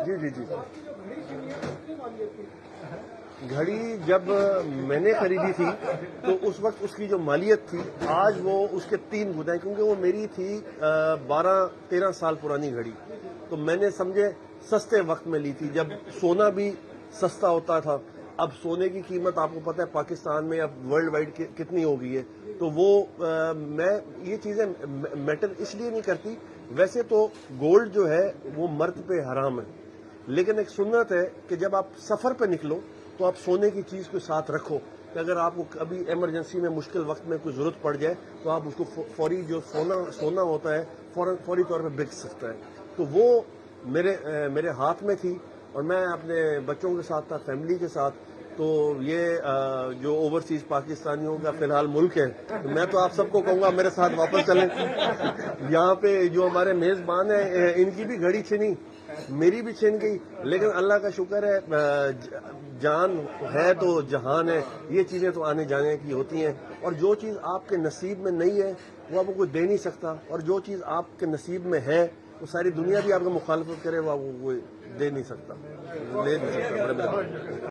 जी जी जी। घड़ी जब मैंने खरीदी थी तो उस वक्त उसकी जो मालियत थी, आज वो उसके 3 गुना है, क्योंकि वो मेरी थी 12-13 साल पुरानी घड़ी। तो मैंने समझे सस्ते वक्त में ली थी, जब सोना भी सस्ता होता था। अब सोने की कीमत आपको पता है पाकिस्तान में अब वर्ल्ड वाइड कितनी हो गई है। तो वो मैं ये चीज़ें मैटर इसलिए नहीं करती। वैसे तो गोल्ड जो है वो मर्द पे हराम है, लेकिन एक सुन्नत है कि जब आप सफ़र पे निकलो तो आप सोने की चीज़ को साथ रखो, कि अगर आपको कभी इमरजेंसी में मुश्किल वक्त में कोई ज़रूरत पड़ जाए तो आप उसको फौरी जो सोना होता है फौरी तौर पे बिक सकता है। तो वो मेरे हाथ में थी और मैं अपने बच्चों के साथ था, फैमिली के साथ। तो ये जो ओवरसीज पाकिस्तानियों का फिलहाल मुल्क है, तो मैं तो आप सबको कहूँगा मेरे साथ वापस चलें। यहाँ पे जो हमारे मेज़बान हैं इनकी भी घड़ी छिनी, मेरी भी छिन गई, लेकिन अल्लाह का शुक्र है जान है तो जहान है। ये चीज़ें तो आने जाने की होती हैं, और जो चीज़ आपके नसीब में नहीं है वो आपको कोई दे नहीं सकता, और जो चीज़ आपके नसीब में है वो सारी दुनिया भी आपको मुखालफत करे वो आपको कोई दे नहीं सकता, ले नहीं सकता।